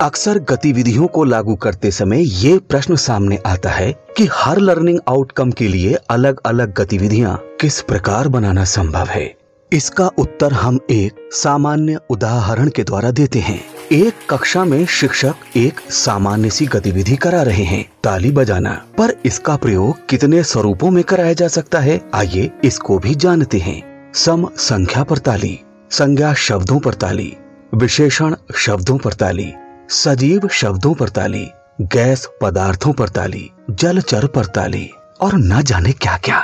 अक्सर गतिविधियों को लागू करते समय ये प्रश्न सामने आता है कि हर लर्निंग आउटकम के लिए अलग अलग गतिविधियां किस प्रकार बनाना संभव है। इसका उत्तर हम एक सामान्य उदाहरण के द्वारा देते हैं। एक कक्षा में शिक्षक एक सामान्य सी गतिविधि करा रहे हैं, ताली बजाना, पर इसका प्रयोग कितने स्वरूपों में कराया जा सकता है, आइए इसको भी जानते हैं। सम संख्या पर ताली, संज्ञा शब्दों पर ताली, विशेषण शब्दों पर ताली, सजीव शब्दों पर ताली, गैस पदार्थों पर ताली, जलचर पर ताली और न जाने क्या क्या।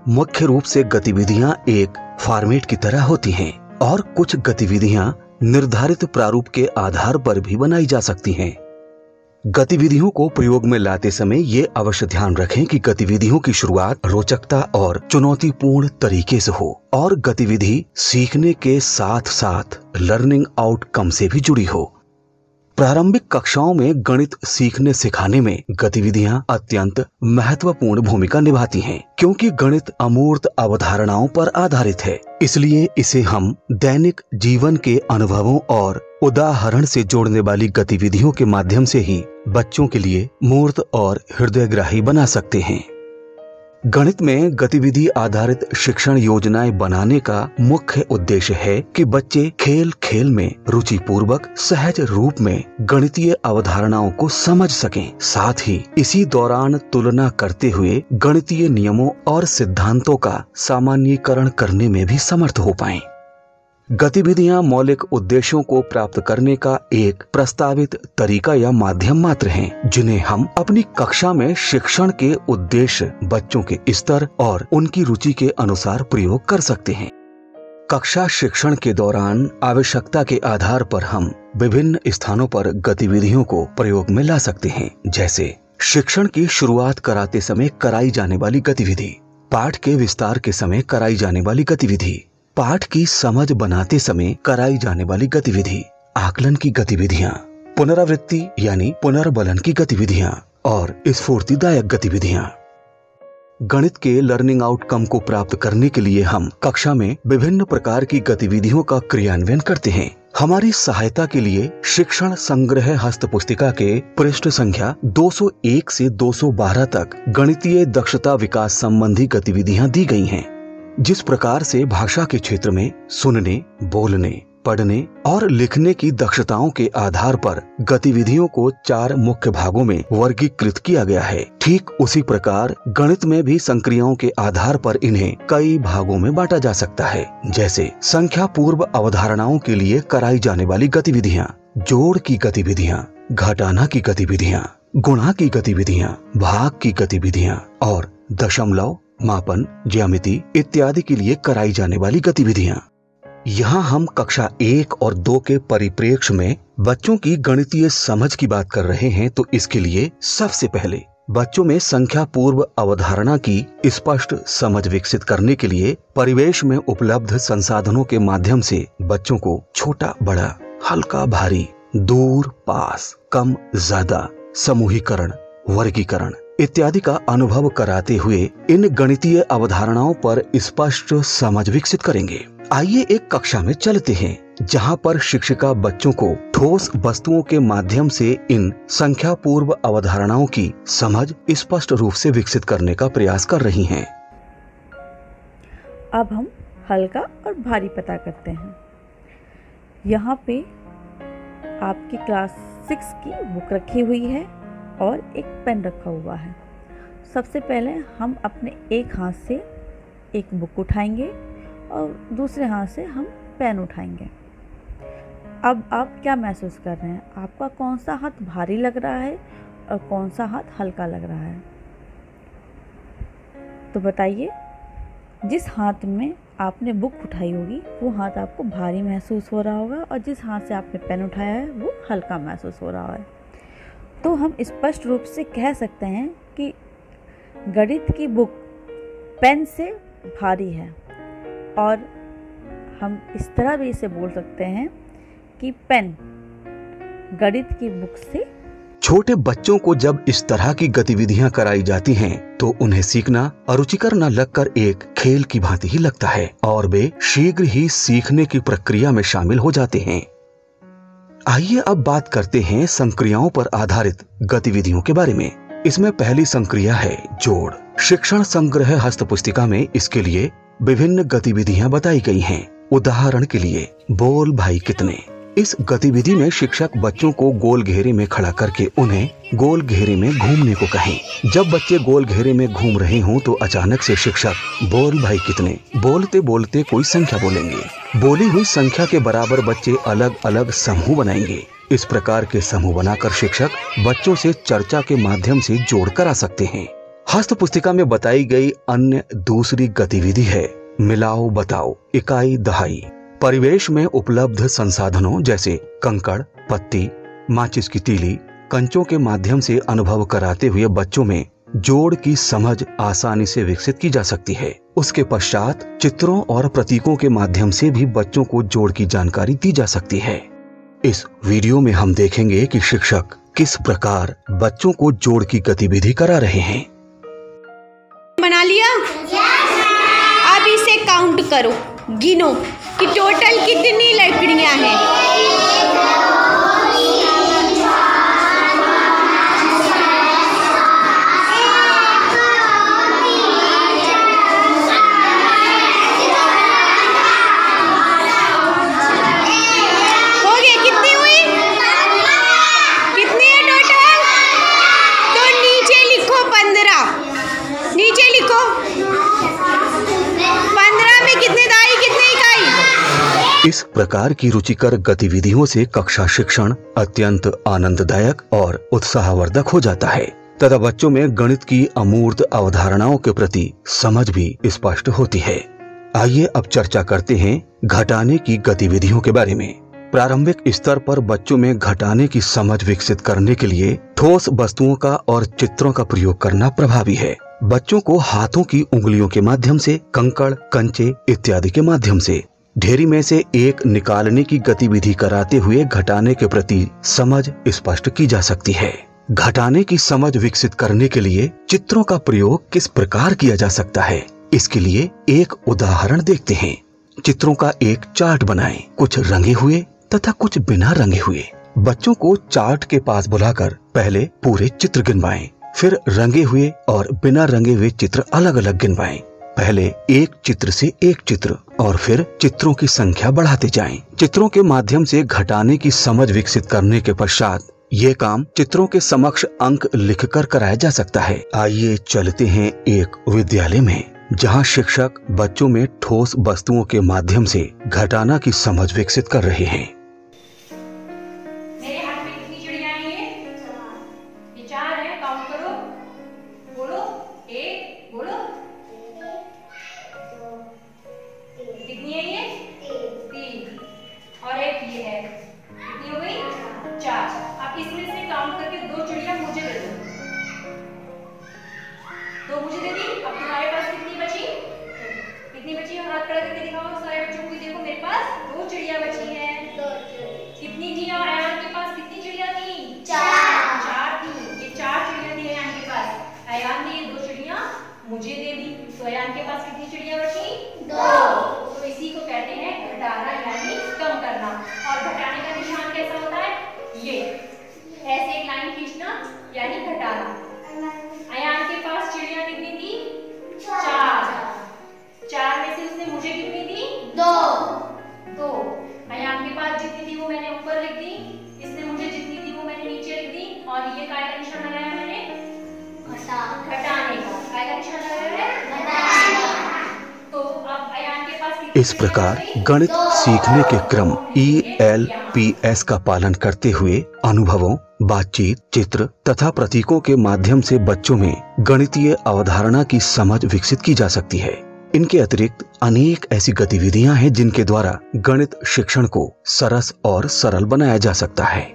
मुख्य रूप से गतिविधियां एक फॉर्मेट की तरह होती हैं और कुछ गतिविधियां निर्धारित प्रारूप के आधार पर भी बनाई जा सकती हैं। गतिविधियों को प्रयोग में लाते समय ये अवश्य ध्यान रखें कि गतिविधियों की शुरुआत रोचकता और चुनौतीपूर्ण तरीके से हो और गतिविधि सीखने के साथ साथ लर्निंग आउटकम से भी जुड़ी हो। प्रारंभिक कक्षाओं में गणित सीखने सिखाने में गतिविधियां अत्यंत महत्वपूर्ण भूमिका निभाती हैं, क्योंकि गणित अमूर्त अवधारणाओं पर आधारित है। इसलिए इसे हम दैनिक जीवन के अनुभवों और उदाहरण से जोड़ने वाली गतिविधियों के माध्यम से ही बच्चों के लिए मूर्त और हृदयग्राही बना सकते हैं। गणित में गतिविधि आधारित शिक्षण योजनाएं बनाने का मुख्य उद्देश्य है कि बच्चे खेल खेल में रुचि पूर्वक सहज रूप में गणितीय अवधारणाओं को समझ सकें, साथ ही इसी दौरान तुलना करते हुए गणितीय नियमों और सिद्धांतों का सामान्यीकरण करने में भी समर्थ हो पाएं। गतिविधियां मौलिक उद्देश्यों को प्राप्त करने का एक प्रस्तावित तरीका या माध्यम मात्र हैं, जिन्हें हम अपनी कक्षा में शिक्षण के उद्देश्य, बच्चों के स्तर और उनकी रुचि के अनुसार प्रयोग कर सकते हैं। कक्षा शिक्षण के दौरान आवश्यकता के आधार पर हम विभिन्न स्थानों पर गतिविधियों को प्रयोग में ला सकते हैं, जैसे शिक्षण की शुरुआत कराते समय कराई जाने वाली गतिविधि, पाठ के विस्तार के समय कराई जाने वाली गतिविधि, पाठ की समझ बनाते समय कराई जाने वाली गतिविधि, आकलन की गतिविधियां, पुनरावृत्ति यानी पुनर्बलन की गतिविधियां और स्फूर्तिदायक गतिविधियां। गणित के लर्निंग आउटकम को प्राप्त करने के लिए हम कक्षा में विभिन्न प्रकार की गतिविधियों का क्रियान्वयन करते हैं। हमारी सहायता के लिए शिक्षण संग्रह हस्त पुस्तिका के पृष्ठ संख्या 201 से 212 तक गणितीय दक्षता विकास संबंधी गतिविधियां दी गई हैं। जिस प्रकार से भाषा के क्षेत्र में सुनने, बोलने, पढ़ने और लिखने की दक्षताओं के आधार पर गतिविधियों को 4 मुख्य भागों में वर्गीकृत किया गया है, ठीक उसी प्रकार गणित में भी संक्रियाओं के आधार पर इन्हें कई भागों में बांटा जा सकता है, जैसे संख्या पूर्व अवधारणाओं के लिए कराई जाने वाली गतिविधियां, जोड़ की गतिविधियां, घटाना की गतिविधियां, गुणा की गतिविधियां, भाग की गतिविधियां और दशमलव, मापन, ज्यामिति इत्यादि के लिए कराई जाने वाली गतिविधियां। यहाँ हम कक्षा 1 और 2 के परिप्रेक्ष्य में बच्चों की गणितीय समझ की बात कर रहे हैं, तो इसके लिए सबसे पहले बच्चों में संख्या पूर्व अवधारणा की स्पष्ट समझ विकसित करने के लिए परिवेश में उपलब्ध संसाधनों के माध्यम से बच्चों को छोटा बड़ा, हल्का भारी, दूर पास, कम ज्यादा, समूहीकरण, वर्गीकरण इत्यादि का अनुभव कराते हुए इन गणितीय अवधारणाओं पर स्पष्ट समझ विकसित करेंगे। आइए एक कक्षा में चलते हैं, जहां पर शिक्षिका बच्चों को ठोस वस्तुओं के माध्यम से इन संख्या पूर्व अवधारणाओं की समझ स्पष्ट रूप से विकसित करने का प्रयास कर रही हैं। अब हम हल्का और भारी पता करते हैं। यहाँ पे आपकी क्लास 6 की बुक रखी हुई है और एक पेन रखा हुआ है। सबसे पहले हम अपने एक हाथ से एक बुक उठाएंगे और दूसरे हाथ से हम पेन उठाएंगे। अब आप क्या महसूस कर रहे हैं? आपका कौन सा हाथ भारी लग रहा है और कौन सा हाथ हल्का लग रहा है? तो बताइए, जिस हाथ में आपने बुक उठाई होगी वो हाथ आपको भारी महसूस हो रहा होगा और जिस हाथ से आपने पेन उठाया है वो हल्का महसूस हो रहा है। तो हम स्पष्ट रूप से कह सकते हैं कि गणित की बुक पेन से भारी है, और हम इस तरह भी इसे बोल सकते हैं कि पेन गणित की बुक से। छोटे बच्चों को जब इस तरह की गतिविधियां कराई जाती हैं, तो उन्हें सीखना अरुचिकर न लगकर एक खेल की भांति ही लगता है और वे शीघ्र ही सीखने की प्रक्रिया में शामिल हो जाते हैं। आइए अब बात करते हैं संक्रियाओं पर आधारित गतिविधियों के बारे में। इसमें पहली संक्रिया है जोड़। शिक्षण संग्रह हस्त पुस्तिका में इसके लिए विभिन्न गतिविधियां बताई गई हैं। उदाहरण के लिए बोल भाई कितने। इस गतिविधि में शिक्षक बच्चों को गोल घेरे में खड़ा करके उन्हें गोल घेरे में घूमने को कहें। जब बच्चे गोल घेरे में घूम रहे हों तो अचानक से शिक्षक बोल भाई कितने बोलते बोलते कोई संख्या बोलेंगे। बोली हुई संख्या के बराबर बच्चे अलग अलग समूह बनाएंगे। इस प्रकार के समूह बनाकर शिक्षक बच्चों से चर्चा के माध्यम से जोड़ करा सकते हैं। हस्त पुस्तिका में बताई गई अन्य दूसरी गतिविधि है मिलाओ बताओ इकाई दहाई। परिवेश में उपलब्ध संसाधनों जैसे कंकड़, पत्ती, माचिस की तीली, कंचों के माध्यम से अनुभव कराते हुए बच्चों में जोड़ की समझ आसानी से विकसित की जा सकती है। उसके पश्चात चित्रों और प्रतीकों के माध्यम से भी बच्चों को जोड़ की जानकारी दी जा सकती है। इस वीडियो में हम देखेंगे कि शिक्षक किस प्रकार बच्चों को जोड़ की गतिविधि करा रहे हैं। बना लिया? अब इसे काउंट करो, गिनो कि टोटल कितनी लकड़ियां हैं। हो गए? कितनी हुई? कितनी है टोटल? तो नीचे लिखो 15। नीचे लिखो 15 में कितने दाई कितने इकाई। इस प्रकार की रुचिकर गतिविधियों से कक्षा शिक्षण अत्यंत आनंददायक और उत्साहवर्धक हो जाता है तथा बच्चों में गणित की अमूर्त अवधारणाओं के प्रति समझ भी स्पष्ट होती है। आइए अब चर्चा करते हैं घटाने की गतिविधियों के बारे में। प्रारंभिक स्तर पर बच्चों में घटाने की समझ विकसित करने के लिए ठोस वस्तुओं का और चित्रों का प्रयोग करना प्रभावी है। बच्चों को हाथों की उंगलियों के माध्यम से, कंकड़, कंचे इत्यादि के माध्यम से ढेरी में से एक निकालने की गतिविधि कराते हुए घटाने के प्रति समझ स्पष्ट की जा सकती है। घटाने की समझ विकसित करने के लिए चित्रों का प्रयोग किस प्रकार किया जा सकता है, इसके लिए एक उदाहरण देखते हैं। चित्रों का एक चार्ट बनाएं, कुछ रंगे हुए तथा कुछ बिना रंगे हुए। बच्चों को चार्ट के पास बुलाकर पहले पूरे चित्र गिनवाएं, फिर रंगे हुए और बिना रंगे हुए चित्र अलग अलग गिनवाएं। पहले एक चित्र से एक चित्र और फिर चित्रों की संख्या बढ़ाते जाएं। चित्रों के माध्यम से घटाने की समझ विकसित करने के पश्चात ये काम चित्रों के समक्ष अंक लिखकर कराया जा सकता है। आइए चलते हैं एक विद्यालय में जहां शिक्षक बच्चों में ठोस वस्तुओं के माध्यम से घटाना की समझ विकसित कर रहे हैं। मेरे हाथ में कितनी चिड़ियां हैं? ये 4 है। काउंट करो, बोलो 1, बोलो कितनी है? ये 3 और एक ये है। कितनी हो गई? 4। अब इसमें से काउंट करके 2 चिड़िया मुझे दे दो। 2 मुझे दे दी। अब तुम्हारे पास कितनी बची? कितनी बची है? हाथ खड़ा करके दिखाओ सारे बच्चों को। देखो मेरे पास 2 चिड़िया बची हैं। कितनी थी? और अयान के पास कितनी चिड़िया थी? 4 थी। ये 4 चिड़िया थी अयान के पास। अयान ने ये 2 चिड़िया मुझे दे दी, तो अयान के पास कितनी चिड़िया बची? 2। तो इसी को कहते हैं घटाना यानी कम करना। और घटाने का निशान कैसा होता है? ये ऐसे एक लाइन खींचना यानी घटाना। अयान के पास चिड़िया कितनी थी? 4 में से उसने मुझे कितनी दी? 2। अयान के पास जितनी थी वो मैंने ऊपर लिख दी, इसने मुझे जितनी थी वो मैंने नीचे लिख दी। और ये काय का निशान लगाया मैंने? घटाने का। काय का निशान लगाया है? तो अब अयान के पास इस प्रकार गणित सीखने के क्रम ELPS का पालन करते हुए अनुभवों, बातचीत, चित्र तथा प्रतीकों के माध्यम से बच्चों में गणितीय अवधारणा की समझ विकसित की जा सकती है। इनके अतिरिक्त अनेक ऐसी गतिविधियां हैं जिनके द्वारा गणित शिक्षण को सरस और सरल बनाया जा सकता है।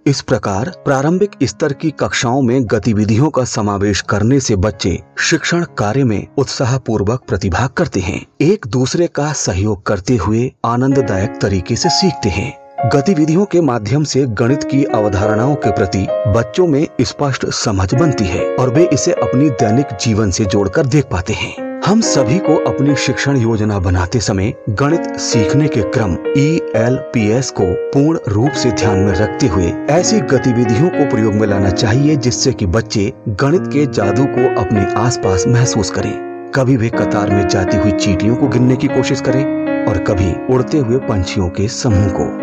इस प्रकार प्रारंभिक स्तर की कक्षाओं में गतिविधियों का समावेश करने से बच्चे शिक्षण कार्य में उत्साहपूर्वक प्रतिभाग करते हैं, एक दूसरे का सहयोग करते हुए आनंददायक तरीके से सीखते हैं। गतिविधियों के माध्यम से गणित की अवधारणाओं के प्रति बच्चों में स्पष्ट समझ बनती है और वे इसे अपनी दैनिक जीवन से जोड़कर देख पाते हैं। हम सभी को अपनी शिक्षण योजना बनाते समय गणित सीखने के क्रम ELPS को पूर्ण रूप से ध्यान में रखते हुए ऐसी गतिविधियों को प्रयोग में लाना चाहिए जिससे कि बच्चे गणित के जादू को अपने आसपास महसूस करें। कभी वे कतार में जाती हुई चींटियों को गिनने की कोशिश करें और कभी उड़ते हुए पंछियों के समूह को।